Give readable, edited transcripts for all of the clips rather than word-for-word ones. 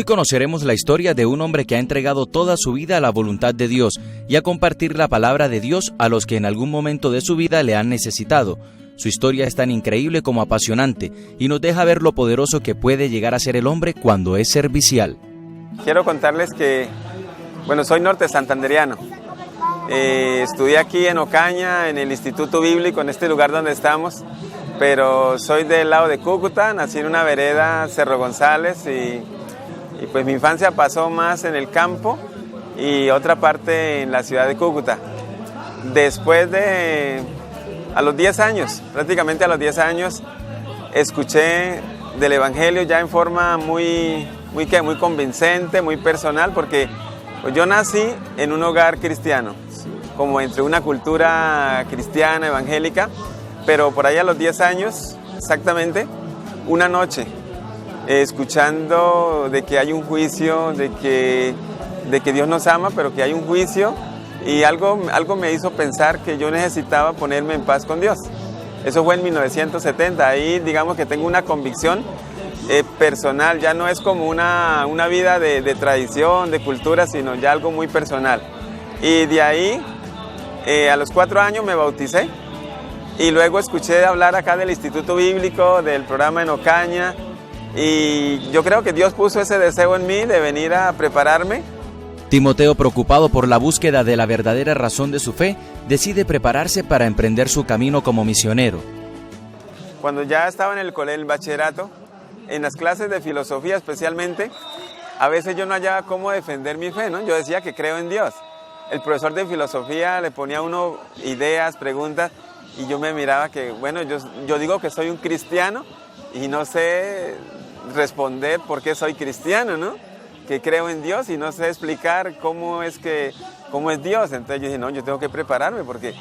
Hoy conoceremos la historia de un hombre que ha entregado toda su vida a la voluntad de Dios y a compartir la palabra de Dios a los que en algún momento de su vida le han necesitado. Su historia es tan increíble como apasionante y nos deja ver lo poderoso que puede llegar a ser el hombre cuando es servicial. Quiero contarles que, soy norte santandereano. Estudié aquí en Ocaña, en el Instituto Bíblico, en este lugar donde estamos, pero soy del lado de Cúcuta, nací en una vereda, Cerro González, y pues mi infancia pasó más en el campo y otra parte en la ciudad de Cúcuta. Después a los 10 años, prácticamente a los 10 años, escuché del Evangelio ya en forma muy convincente, muy personal, porque pues yo nací en un hogar cristiano, como entre una cultura cristiana, evangélica, pero por ahí a los 10 años, exactamente, una noche, escuchando de que hay un juicio, de que Dios nos ama, pero que hay un juicio, y algo me hizo pensar que yo necesitaba ponerme en paz con Dios. Eso fue en 1970, ahí digamos que tengo una convicción personal, ya no es como una vida de tradición, de cultura, sino ya algo muy personal. Y de ahí, a los 4 años me bauticé, y luego escuché hablar acá del Instituto Bíblico, del programa en Ocaña, y yo creo que Dios puso ese deseo en mí de venir a prepararme. Timoteo, preocupado por la búsqueda de la verdadera razón de su fe, decide prepararse para emprender su camino como misionero. Cuando ya estaba en el bachillerato, en las clases de filosofía especialmente, a veces yo no hallaba cómo defender mi fe, ¿no? Yo decía que creo en Dios. El profesor de filosofía le ponía a uno ideas, preguntas, y yo me miraba que, yo digo que soy un cristiano y no sé responder por qué soy cristiano, ¿no? Que creo en Dios y no sé explicar cómo es Dios. Entonces yo dije, no, yo tengo que prepararme, porque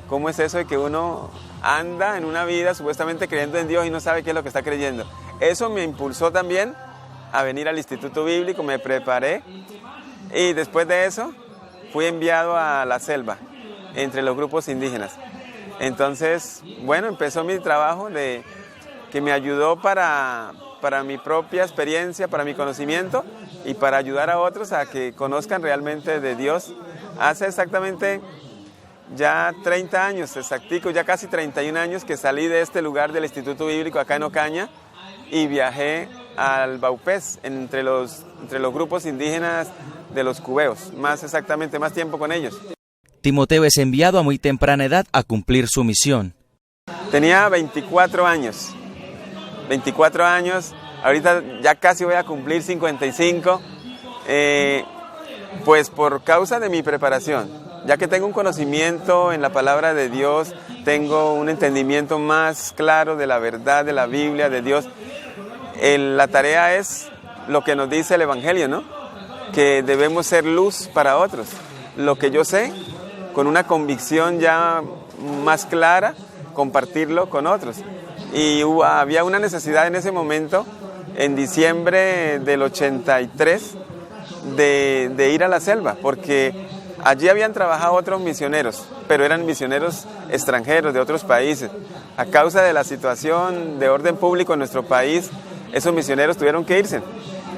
¿cómo es eso de que uno anda en una vida supuestamente creyendo en Dios y no sabe qué es lo que está creyendo? Eso me impulsó también a venir al Instituto Bíblico, me preparé, y después de eso fui enviado a la selva, entre los grupos indígenas. Entonces, empezó mi trabajo que me ayudó para mi propia experiencia, para mi conocimiento y para ayudar a otros a que conozcan realmente de Dios. Hace exactamente ya 30 años, exactico, ya casi 31 años que salí de este lugar del Instituto Bíblico acá en Ocaña y viajé al Baupés, entre los grupos indígenas de los cubeos, más exactamente, más tiempo con ellos. Timoteo es enviado a muy temprana edad a cumplir su misión. Tenía 24 años, ahorita ya casi voy a cumplir 55, pues por causa de mi preparación, ya que tengo un conocimiento en la palabra de Dios, tengo un entendimiento más claro de la verdad, de la Biblia, de Dios. La tarea es lo que nos dice el Evangelio, ¿no? Que debemos ser luz para otros. Lo que yo sé, con una convicción ya más clara, compartirlo con otros. Y había una necesidad en ese momento, en diciembre del 83, de ir a la selva, porque allí habían trabajado otros misioneros, pero eran misioneros extranjeros de otros países. A causa de la situación de orden público en nuestro país, esos misioneros tuvieron que irse.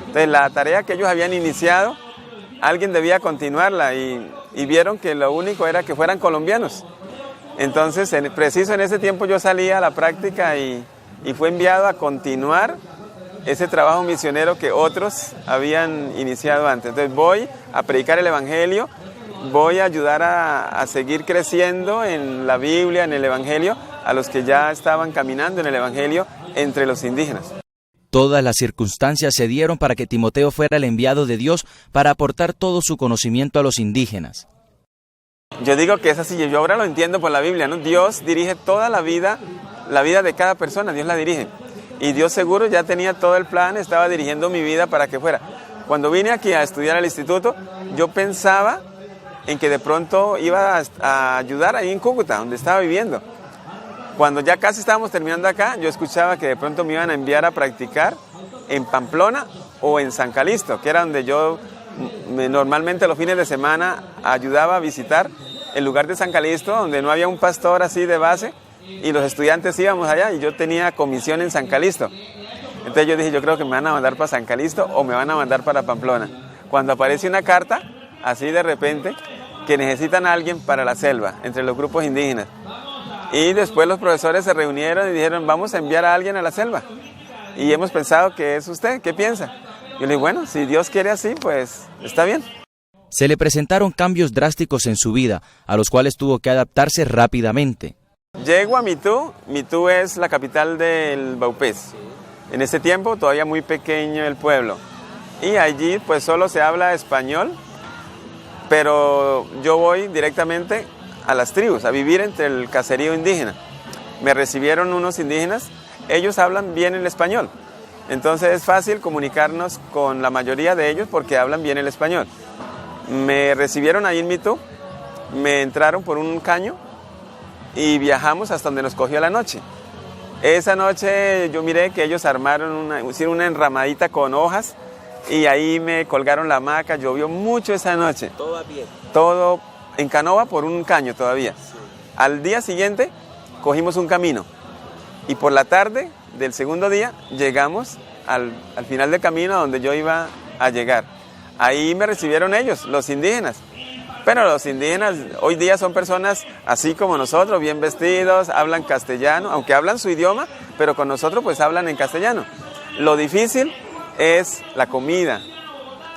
Entonces la tarea que ellos habían iniciado, alguien debía continuarla, y vieron que lo único era que fueran colombianos. Entonces, preciso en ese tiempo yo salí a la práctica y fui enviado a continuar ese trabajo misionero que otros habían iniciado antes. Entonces voy a predicar el Evangelio, voy a ayudar a seguir creciendo en la Biblia, en el Evangelio, a los que ya estaban caminando en el Evangelio entre los indígenas. Todas las circunstancias se dieron para que Timoteo fuera el enviado de Dios para aportar todo su conocimiento a los indígenas. Yo digo que es así, yo ahora lo entiendo por la Biblia, ¿no? Dios dirige toda la vida de cada persona, Dios la dirige. Y Dios seguro ya tenía todo el plan, estaba dirigiendo mi vida para que fuera. Cuando vine aquí a estudiar al instituto, yo pensaba en que de pronto iba a ayudar ahí en Cúcuta, donde estaba viviendo. Cuando ya casi estábamos terminando acá, yo escuchaba que de pronto me iban a enviar a practicar en Pamplona o en San Calixto, que era donde yo normalmente los fines de semana ayudaba a visitar el lugar de San Calixto, donde no había un pastor así de base, y los estudiantes íbamos allá, y yo tenía comisión en San Calixto. Entonces yo dije, yo creo que me van a mandar para San Calixto o me van a mandar para Pamplona. Cuando aparece una carta, así de repente, que necesitan a alguien para la selva, entre los grupos indígenas. Y después los profesores se reunieron y dijeron, vamos a enviar a alguien a la selva. Y hemos pensado que es usted, ¿qué piensa? Yo le dije, bueno, si Dios quiere así, pues está bien. Se le presentaron cambios drásticos en su vida, a los cuales tuvo que adaptarse rápidamente. Llego a Mitú. Mitú es la capital del Vaupés. En ese tiempo todavía muy pequeño el pueblo. Y allí pues solo se habla español, pero yo voy directamente a las tribus, a vivir entre el caserío indígena. Me recibieron unos indígenas, ellos hablan bien el español. Entonces es fácil comunicarnos con la mayoría de ellos porque hablan bien el español. Me recibieron ahí en Mitú, me entraron por un caño y viajamos hasta donde nos cogió la noche. Esa noche yo miré que ellos hicieron una enramadita con hojas y ahí me colgaron la hamaca, llovió mucho esa noche. Todo bien. Todo en canoa por un caño todavía. Sí. Al día siguiente cogimos un camino y por la tarde del segundo día llegamos al final del camino a donde yo iba a llegar. Ahí me recibieron ellos, los indígenas. Pero los indígenas hoy día son personas así como nosotros, bien vestidos, hablan castellano, aunque hablan su idioma, pero con nosotros pues hablan en castellano. Lo difícil es la comida,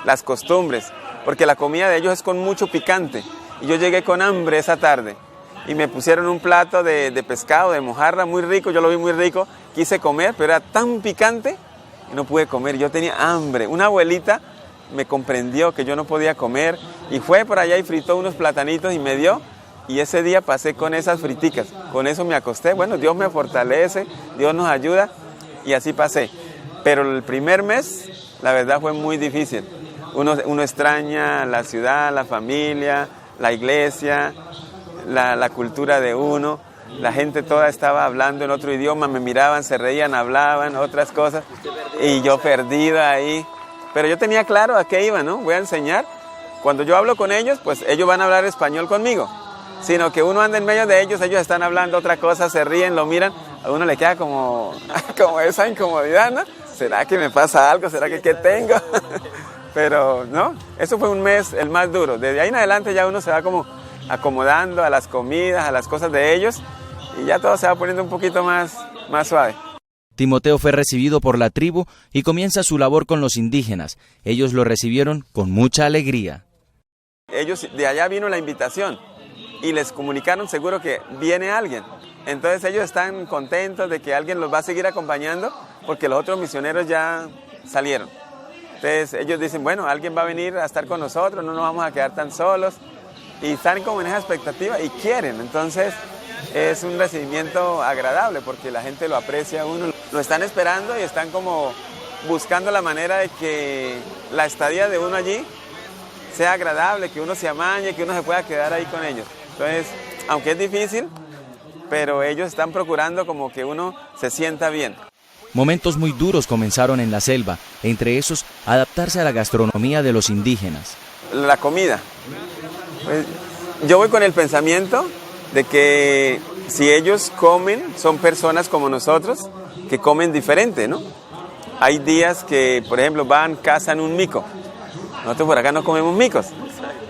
las costumbres, porque la comida de ellos es con mucho picante. Y yo llegué con hambre esa tarde y me pusieron un plato de pescado, de mojarra, muy rico, yo lo vi muy rico, quise comer, pero era tan picante que no pude comer, yo tenía hambre. Una abuelita me comprendió que yo no podía comer y fue por allá y fritó unos platanitos y me dio, y ese día pasé con esas friticas, con eso me acosté. Bueno, Dios me fortalece, Dios nos ayuda y así pasé. Pero el primer mes, la verdad, fue muy difícil. Uno extraña la ciudad, la familia, la iglesia, la cultura de uno. La gente toda estaba hablando en otro idioma, me miraban, se reían, hablaban otras cosas y yo perdido ahí. Pero yo tenía claro a qué iba, ¿no? Voy a enseñar. Cuando yo hablo con ellos, pues ellos van a hablar español conmigo. Sino que uno anda en medio de ellos están hablando otra cosa, se ríen, lo miran. A uno le queda como esa incomodidad, ¿no? ¿Será que me pasa algo? ¿Será que qué tengo? Pero no, eso fue un mes el más duro. Desde ahí en adelante ya uno se va como acomodando a las comidas, a las cosas de ellos, y ya todo se va poniendo un poquito más suave. Timoteo fue recibido por la tribu y comienza su labor con los indígenas. Ellos lo recibieron con mucha alegría. Ellos, de allá vino la invitación y les comunicaron seguro que viene alguien. Entonces ellos están contentos de que alguien los va a seguir acompañando porque los otros misioneros ya salieron. Entonces ellos dicen, bueno, alguien va a venir a estar con nosotros, no nos vamos a quedar tan solos. Y están como en esa expectativa y quieren. Entonces es un recibimiento agradable porque la gente lo aprecia a uno. Lo están esperando y están como buscando la manera de que la estadía de uno allí sea agradable, que uno se amañe, que uno se pueda quedar ahí con ellos. Entonces, aunque es difícil, pero ellos están procurando como que uno se sienta bien. Momentos muy duros comenzaron en la selva, entre esos adaptarse a la gastronomía de los indígenas. La comida. Pues, yo voy con el pensamiento de que si ellos comen, son personas como nosotros, que comen diferente, ¿no? Hay días que, por ejemplo, cazan un mico. Nosotros por acá no comemos micos.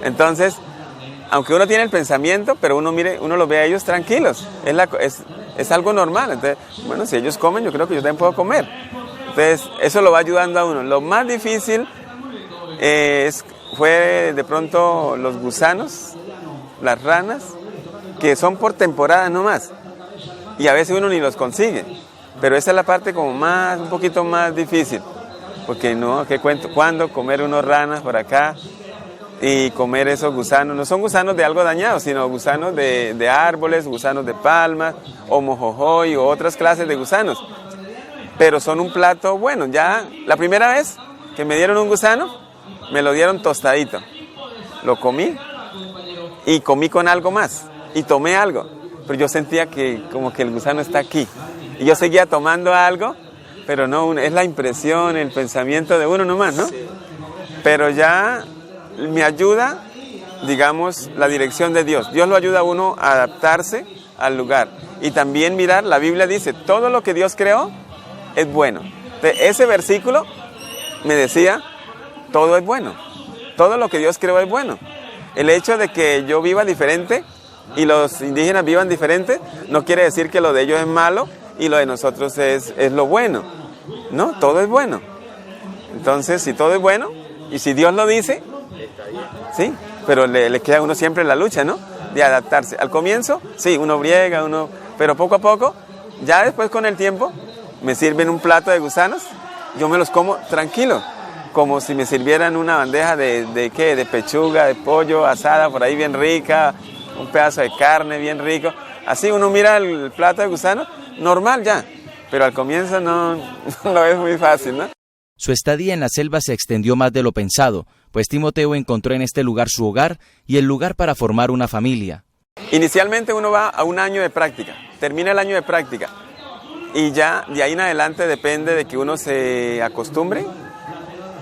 Entonces, aunque uno tiene el pensamiento, pero uno los ve a ellos tranquilos. Es algo normal. Entonces, bueno, si ellos comen, yo creo que yo también puedo comer. Entonces, eso lo va ayudando a uno. Lo más difícil fue de pronto los gusanos, las ranas, que son por temporada nomás. Y a veces uno ni los consigue. Pero esa es la parte como un poquito más difícil. Porque no, ¿qué cuento? ¿Cuándo comer unos ranas por acá? Y comer esos gusanos, no son gusanos de algo dañado, sino gusanos de árboles, gusanos de palmas, o mojojoy, o otras clases de gusanos. Pero son un plato bueno. Ya la primera vez que me dieron un gusano, me lo dieron tostadito. Lo comí y comí con algo más y tomé algo. Pero yo sentía que como que el gusano está aquí. Y yo seguía tomando algo, pero no, es la impresión, el pensamiento de uno nomás, ¿no? Pero ya me ayuda, digamos, la dirección de Dios. Dios lo ayuda a uno a adaptarse al lugar. Y también mirar, la Biblia dice, todo lo que Dios creó es bueno. Entonces, ese versículo me decía, todo es bueno, todo lo que Dios creó es bueno. El hecho de que yo viva diferente y los indígenas vivan diferente no quiere decir que lo de ellos es malo y lo de nosotros es lo bueno. No, todo es bueno. Entonces, si todo es bueno y si Dios lo dice, sí, pero le queda a uno siempre la lucha, ¿no? De adaptarse. Al comienzo, sí, uno briega, pero poco a poco, ya después con el tiempo, me sirven un plato de gusanos, yo me los como tranquilo, como si me sirvieran una bandeja de pechuga, de pollo, asada, por ahí bien rica, un pedazo de carne bien rico. Así uno mira el plato de gusanos, normal ya, pero al comienzo no es muy fácil, ¿no? Su estadía en la selva se extendió más de lo pensado, pues Timoteo encontró en este lugar su hogar y el lugar para formar una familia. Inicialmente uno va a un año de práctica, termina el año de práctica y ya de ahí en adelante depende de que uno se acostumbre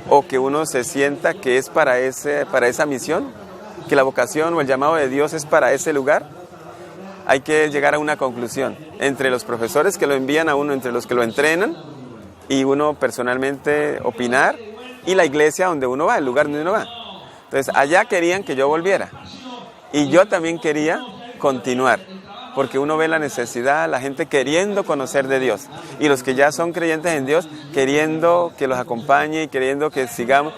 o que uno se sienta que es para esa misión, que la vocación o el llamado de Dios es para ese lugar. Hay que llegar a una conclusión entre los profesores que lo envían a uno, entre los que lo entrenan y uno personalmente opinar y la iglesia donde uno va, el lugar donde uno va. Entonces allá querían que yo volviera y yo también quería continuar porque uno ve la necesidad, la gente queriendo conocer de Dios y los que ya son creyentes en Dios queriendo que los acompañe y queriendo que sigamos.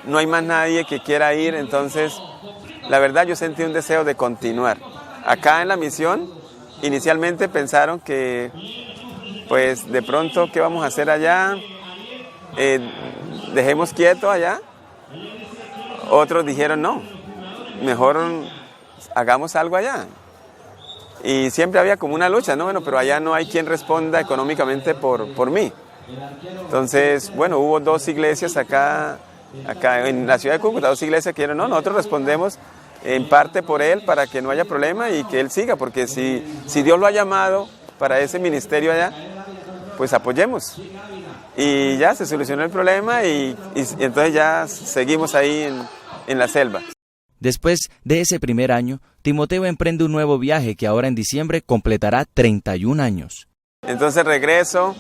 No hay más nadie que quiera ir, entonces la verdad yo sentí un deseo de continuar. Acá en la misión inicialmente pensaron que pues de pronto, ¿qué vamos a hacer allá? Dejemos quieto allá. Otros dijeron, no, mejor hagamos algo allá. Y siempre había como una lucha, ¿no? Bueno, pero allá no hay quien responda económicamente por mí. Entonces, bueno, hubo 2 iglesias acá en la ciudad de Cúcuta, 2 iglesias que dijeron, no, nosotros respondemos en parte por él para que no haya problema y que él siga, porque si Dios lo ha llamado para ese ministerio allá, pues apoyemos. Y ya se solucionó el problema y entonces ya seguimos ahí en la selva. Después de ese primer año, Timoteo emprende un nuevo viaje que ahora en diciembre completará 31 años. Entonces regreso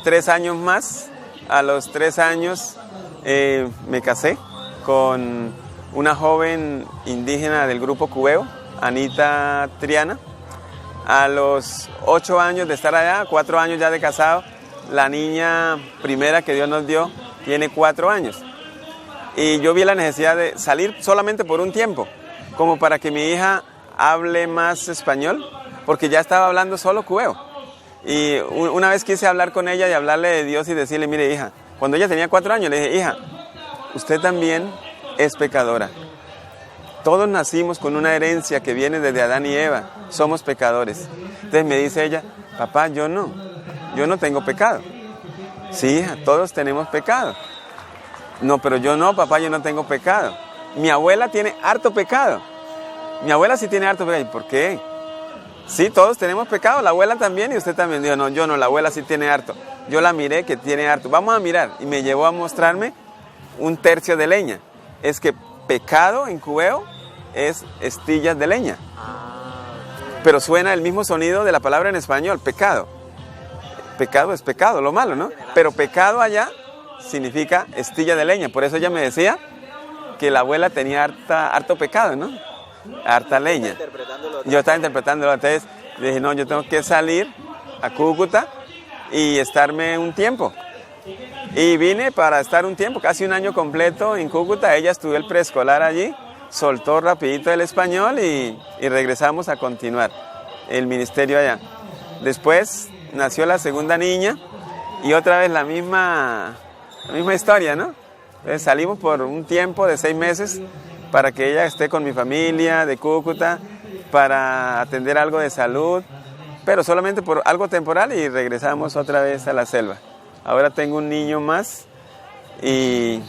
3 años más. A los 3 años me casé con una joven indígena del grupo Cubeo, Anita Triana. A los 8 años de estar allá, 4 años ya de casado, la niña primera que Dios nos dio tiene 4 años. Y yo vi la necesidad de salir solamente por un tiempo, como para que mi hija hable más español, porque ya estaba hablando solo cubeo. Y una vez quise hablar con ella y hablarle de Dios y decirle, mire hija, cuando ella tenía 4 años, le dije, hija, usted también es pecadora. Todos nacimos con una herencia que viene desde Adán y Eva, somos pecadores. Entonces me dice ella, papá, yo no tengo pecado. Sí, hija, todos tenemos pecado. No, pero yo no, papá, yo no tengo pecado. Mi abuela tiene harto pecado. Mi abuela sí tiene harto pecado. ¿Y por qué? Sí, todos tenemos pecado, la abuela también y usted también. Dijo, no, yo no, la abuela sí tiene harto. Yo la miré que tiene harto. Vamos a mirar. Y me llevó a mostrarme un tercio de leña. Es que pecado en cubeo es estillas de leña. Pero suena el mismo sonido de la palabra en español, pecado. Pecado es pecado, lo malo, ¿no? Pero pecado allá significa estilla de leña. Por eso ella me decía que la abuela tenía harto pecado, ¿no? Harta leña. Yo estaba interpretándolo. Entonces dije, no, yo tengo que salir a Cúcuta y estarme un tiempo. Y vine para estar un tiempo, casi un año completo en Cúcuta. Ella estudió el preescolar allí, soltó rapidito el español y regresamos a continuar el ministerio allá. Después nació la segunda niña y otra vez la misma historia, ¿no? Entonces salimos por un tiempo de 6 meses para que ella esté con mi familia de Cúcuta, para atender algo de salud, pero solamente por algo temporal y regresamos otra vez a la selva. Ahora tengo un niño más y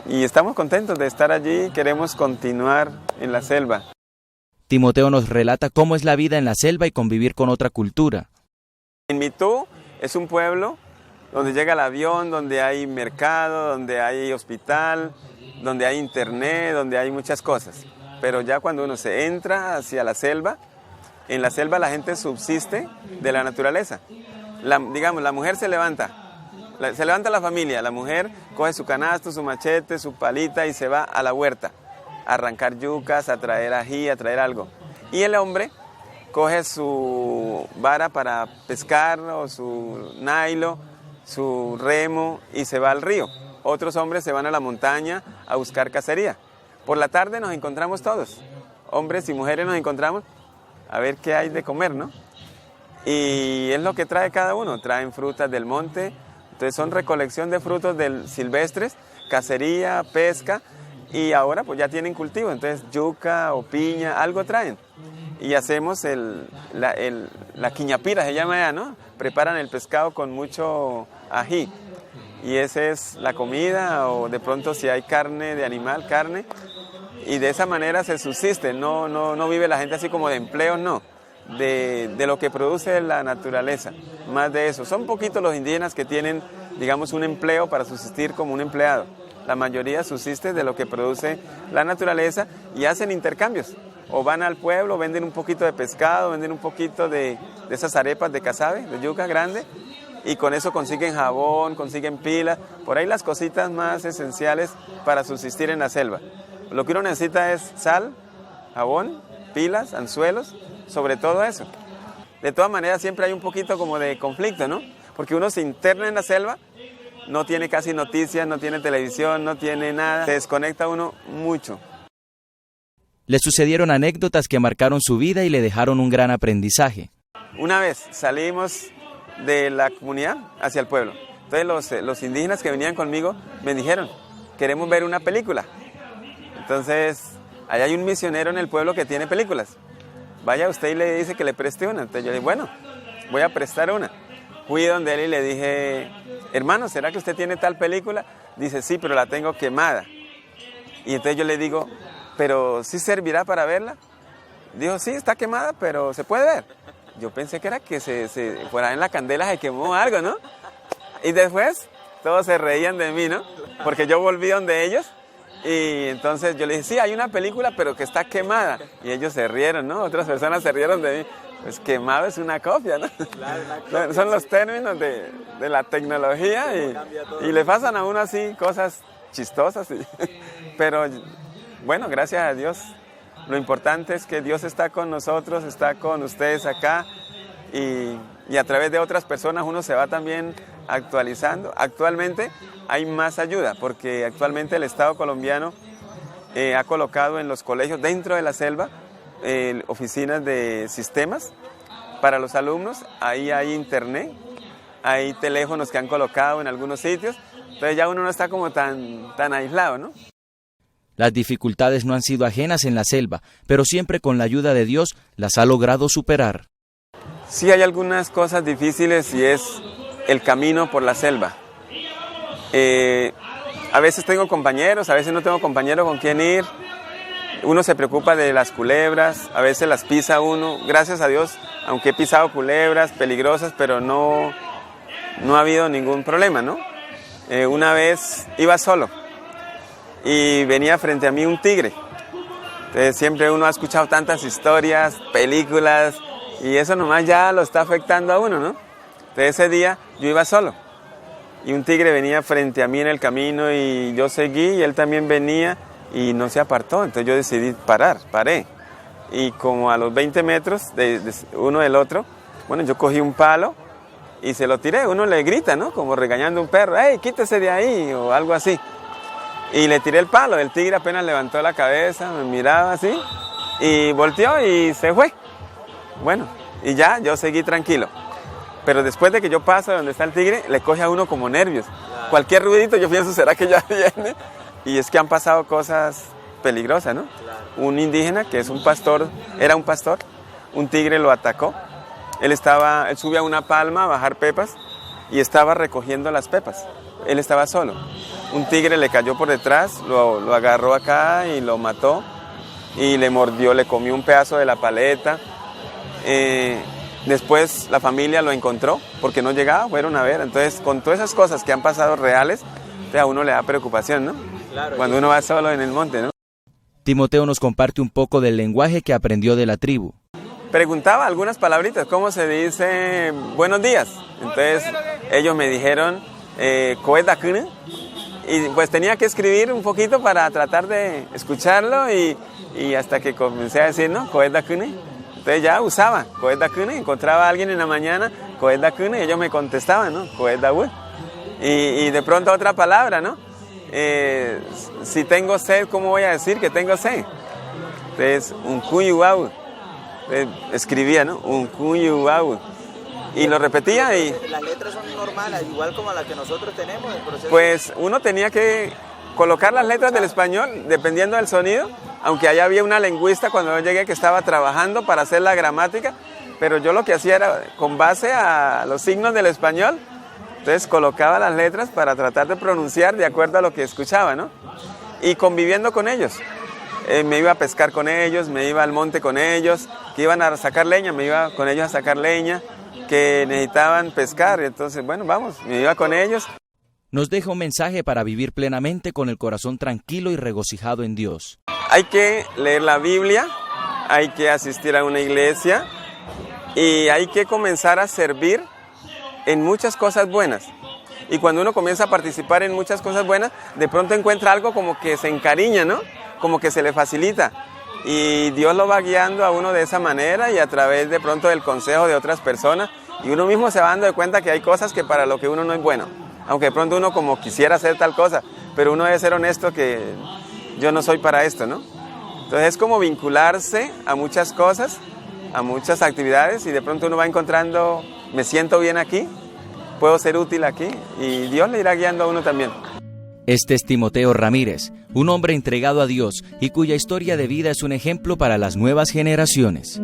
estamos contentos de estar allí, queremos continuar en la selva. Timoteo nos relata cómo es la vida en la selva y convivir con otra cultura. En Mitú es un pueblo donde llega el avión, donde hay mercado, donde hay hospital, donde hay internet, donde hay muchas cosas. Pero ya cuando uno se entra hacia la selva, en la selva la gente subsiste de la naturaleza. Digamos, la mujer se levanta Se levanta la familia, la mujer coge su canasto, su machete, su palita y se va a la huerta a arrancar yucas, a traer ají, a traer algo. Y el hombre coge su vara para pescar o su nailo, su remo y se va al río. Otros hombres se van a la montaña a buscar cacería. Por la tarde nos encontramos todos, hombres y mujeres nos encontramos a ver qué hay de comer, ¿no? Y es lo que trae cada uno, traen frutas del monte, entonces son recolección de frutos silvestres, cacería, pesca, y ahora pues ya tienen cultivo, entonces yuca o piña, algo traen. Y hacemos la quiñapira, se llama ya, ¿no? Preparan el pescado con mucho ají, y esa es la comida, o de pronto si hay carne de animal, carne, y de esa manera se subsiste, no vive la gente así como de empleos, no. De lo que produce la naturaleza, más de eso. Son poquitos los indígenas que tienen, digamos, un empleo para subsistir como un empleado. La mayoría subsiste de lo que produce la naturaleza y hacen intercambios. O van al pueblo, venden un poquito de pescado, venden un poquito de esas arepas de casabe, de yuca grande, y con eso consiguen jabón, consiguen pilas, por ahí las cositas más esenciales para subsistir en la selva. Lo que uno necesita es sal, jabón, pilas, anzuelos, sobre todo eso. De todas maneras siempre hay un poquito como de conflicto, ¿no? Porque uno se interna en la selva, no tiene casi noticias, no tiene televisión, no tiene nada, se desconecta uno mucho. Le sucedieron anécdotas que marcaron su vida y le dejaron un gran aprendizaje. Una vez salimos de la comunidad hacia el pueblo. Entonces los indígenas que venían conmigo me dijeron, queremos ver una película. Entonces, allá hay un misionero en el pueblo que tiene películas. Vaya usted y le dice que le preste una. Entonces yo le dije, bueno, voy a prestar una. Fui donde él y le dije, hermano, ¿será que usted tiene tal película? Dice, sí, pero la tengo quemada. Y entonces yo le digo, ¿pero sí servirá para verla? Dijo, sí, está quemada, pero se puede ver. Yo pensé que era que por ahí en la candela se quemó algo, ¿no? Y después todos se reían de mí, ¿no? Porque yo volví donde ellos. Y entonces yo le dije, sí, hay una película, pero que está quemada. Y ellos se rieron, ¿no? Otras personas se rieron de mí. Pues quemado es una copia, ¿no? Claro, una copia. Son los términos de la tecnología y le pasan a uno así cosas chistosas. Pero bueno, gracias a Dios. Lo importante es que Dios está con nosotros, está con ustedes acá. Y a través de otras personas uno se va también actualizando. Actualmente hay más ayuda porque actualmente el Estado colombiano ha colocado en los colegios dentro de la selva oficinas de sistemas para los alumnos. Ahí hay internet, hay teléfonos que han colocado en algunos sitios. Entonces ya uno no está como tan aislado, ¿no? Las dificultades no han sido ajenas en la selva, pero siempre con la ayuda de Dios las ha logrado superar. Sí hay algunas cosas difíciles y es el camino por la selva. A veces tengo compañeros, a veces no tengo compañeros con quien ir. Uno se preocupa de las culebras, a veces las pisa uno. Gracias a Dios, aunque he pisado culebras peligrosas, pero no ha habido ningún problema, ¿no? Una vez iba solo y venía frente a mí un tigre. Entonces, siempre uno ha escuchado tantas historias, películas, y eso nomás ya lo está afectando a uno, ¿no? Entonces ese día yo iba solo y un tigre venía frente a mí en el camino y yo seguí y él también venía y no se apartó. Entonces yo decidí paré. Y como a los 20 metros de uno del otro, bueno, yo cogí un palo y se lo tiré. Uno le grita, ¿no? Como regañando a un perro, ¡hey, quítese de ahí! O algo así. Y le tiré el palo. El tigre apenas levantó la cabeza, me miraba así y volteó y se fue. Bueno, y ya yo seguí tranquilo. Pero después de que yo paso de donde está el tigre, le coge a uno como nervios. Claro. Cualquier ruidito yo pienso, ¿será que ya viene? Y es que han pasado cosas peligrosas, ¿no? Claro. Un indígena que es un pastor, era un pastor, un tigre lo atacó. Él subió a una palma a bajar pepas y estaba recogiendo las pepas. Él estaba solo. Un tigre le cayó por detrás, lo agarró acá y lo mató. Y le mordió, le comió un pedazo de la paleta. Después la familia lo encontró porque no llegaba, fueron a ver. Entonces, con todas esas cosas que han pasado reales, a uno le da preocupación, ¿no? Claro, cuando uno va solo en el monte, ¿no? Timoteo nos comparte un poco del lenguaje que aprendió de la tribu. Preguntaba algunas palabritas, ¿cómo se dice buenos días? Entonces ellos me dijeron Coedacune, y pues tenía que escribir un poquito para tratar de escucharlo y hasta que comencé a decir, ¿no? Coedacune. Entonces ya usaba Coedacune, encontraba a alguien en la mañana, Coedacune, y ellos me contestaban, ¿no? Coedawe. Y de pronto otra palabra, ¿no? Si tengo sed, ¿cómo voy a decir que tengo sed? Entonces, un cuyuau. Escribía, ¿no? Un cuyuau. Y lo repetía y... Las letras son normales, igual como las que nosotros tenemos. El proceso. Pues uno tenía que colocar las letras del español dependiendo del sonido, aunque allá había una lingüista cuando yo llegué que estaba trabajando para hacer la gramática, pero yo lo que hacía era, con base a los signos del español, entonces colocaba las letras para tratar de pronunciar de acuerdo a lo que escuchaba, ¿no? Y conviviendo con ellos. Me iba a pescar con ellos, me iba al monte con ellos, que iban a sacar leña, me iba con ellos a sacar leña, que necesitaban pescar, entonces, bueno, vamos, me iba con ellos. Nos deja un mensaje para vivir plenamente con el corazón tranquilo y regocijado en Dios. Hay que leer la Biblia, hay que asistir a una iglesia y hay que comenzar a servir en muchas cosas buenas. Y cuando uno comienza a participar en muchas cosas buenas, de pronto encuentra algo como que se encariña, ¿no? Como que se le facilita. Y Dios lo va guiando a uno de esa manera y a través de pronto del consejo de otras personas. Y uno mismo se va dando de cuenta que hay cosas que para lo que uno no es bueno. Aunque de pronto uno como quisiera hacer tal cosa, pero uno debe ser honesto que yo no soy para esto, ¿no? Entonces es como vincularse a muchas cosas, a muchas actividades y de pronto uno va encontrando, me siento bien aquí, puedo ser útil aquí y Dios le irá guiando a uno también. Este es Timoteo Ramírez, un hombre entregado a Dios y cuya historia de vida es un ejemplo para las nuevas generaciones.